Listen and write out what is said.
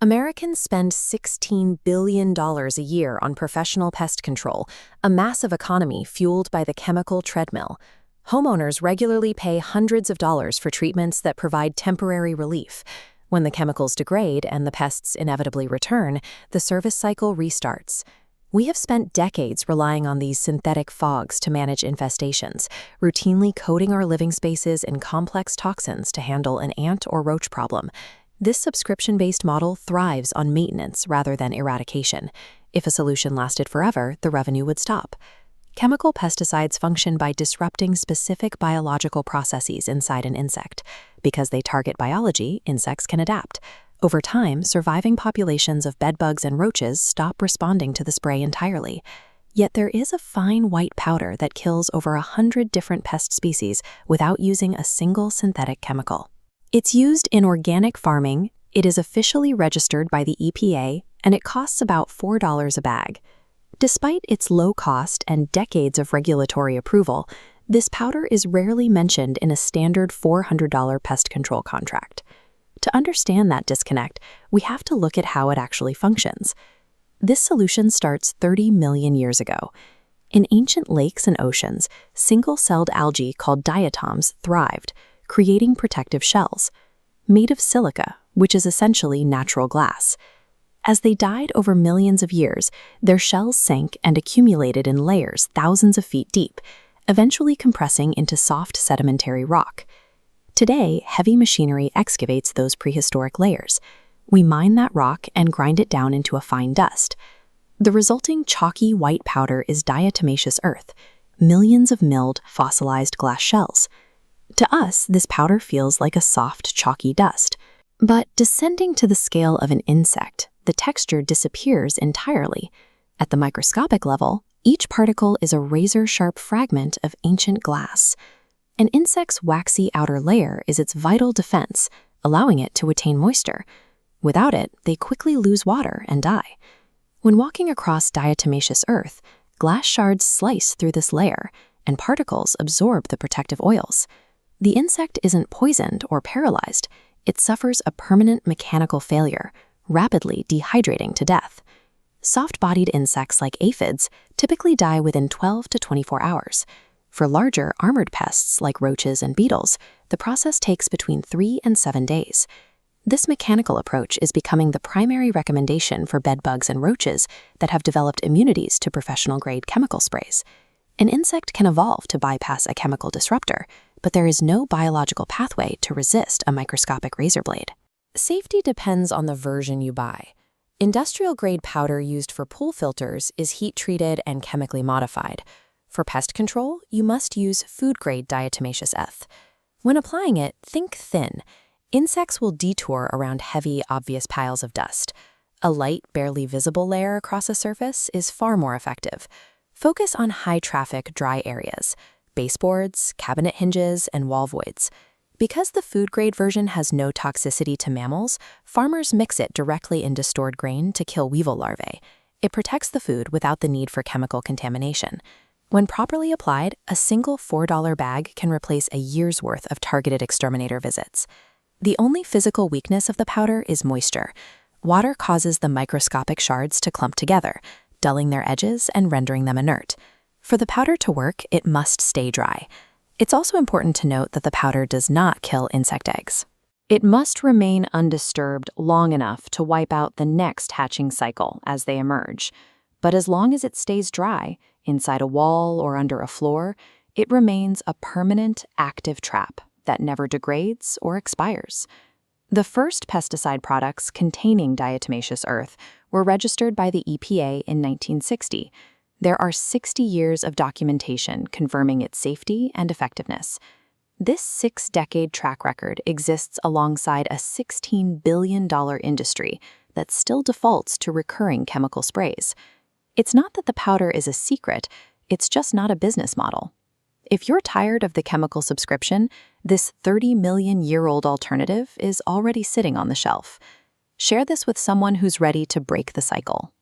Americans spend $16 billion a year on professional pest control, a massive economy fueled by the chemical treadmill. Homeowners regularly pay hundreds of dollars for treatments that provide temporary relief. When the chemicals degrade and the pests inevitably return, the service cycle restarts. We have spent decades relying on these synthetic fogs to manage infestations, routinely coating our living spaces in complex toxins to handle an ant or roach problem. This subscription-based model thrives on maintenance rather than eradication. If a solution lasted forever, the revenue would stop. Chemical pesticides function by disrupting specific biological processes inside an insect. Because they target biology, insects can adapt. Over time, surviving populations of bedbugs and roaches stop responding to the spray entirely. Yet there is a fine white powder that kills over 100 different pest species without using a single synthetic chemical. It's used in organic farming, it is officially registered by the EPA, and it costs about $4 a bag. Despite its low cost and decades of regulatory approval, this powder is rarely mentioned in a standard $400 pest control contract. To understand that disconnect, we have to look at how it actually functions. This solution starts 30 million years ago. In ancient lakes and oceans, single-celled algae called diatoms thrived, creating protective shells, made of silica, which is essentially natural glass. As they died over millions of years, their shells sank and accumulated in layers thousands of feet deep, eventually compressing into soft sedimentary rock. Today, heavy machinery excavates those prehistoric layers. We mine that rock and grind it down into a fine dust. The resulting chalky white powder is diatomaceous earth, millions of milled, fossilized glass shells. To us, this powder feels like a soft, chalky dust. But descending to the scale of an insect, the texture disappears entirely. At the microscopic level, each particle is a razor-sharp fragment of ancient glass. An insect's waxy outer layer is its vital defense, allowing it to attain moisture. Without it, they quickly lose water and die. When walking across diatomaceous earth, glass shards slice through this layer, and particles absorb the protective oils. The insect isn't poisoned or paralyzed. It suffers a permanent mechanical failure, rapidly dehydrating to death. Soft-bodied insects like aphids typically die within 12 to 24 hours. For larger, armored pests like roaches and beetles, the process takes between 3 and 7 days. This mechanical approach is becoming the primary recommendation for bedbugs and roaches that have developed immunities to professional-grade chemical sprays. An insect can evolve to bypass a chemical disruptor, but there is no biological pathway to resist a microscopic razor blade. Safety depends on the version you buy. Industrial-grade powder used for pool filters is heat-treated and chemically modified. For pest control, you must use food-grade diatomaceous earth. When applying it, think thin. Insects will detour around heavy, obvious piles of dust. A light, barely visible layer across a surface is far more effective. Focus on high-traffic, dry areas, baseboards, cabinet hinges, and wall voids. Because the food-grade version has no toxicity to mammals, farmers mix it directly into stored grain to kill weevil larvae. It protects the food without the need for chemical contamination. When properly applied, a single $4 bag can replace a year's worth of targeted exterminator visits. The only physical weakness of the powder is moisture. Water causes the microscopic shards to clump together, dulling their edges and rendering them inert. For the powder to work, it must stay dry. It's also important to note that the powder does not kill insect eggs. It must remain undisturbed long enough to wipe out the next hatching cycle as they emerge. But as long as it stays dry, inside a wall or under a floor, it remains a permanent, active trap that never degrades or expires. The first pesticide products containing diatomaceous earth were registered by the EPA in 1960. There are 60 years of documentation confirming its safety and effectiveness. This 6-decade track record exists alongside a $16 billion industry that still defaults to recurring chemical sprays. It's not that the powder is a secret, it's just not a business model. If you're tired of the chemical subscription, this 30-million-year-old alternative is already sitting on the shelf. Share this with someone who's ready to break the cycle.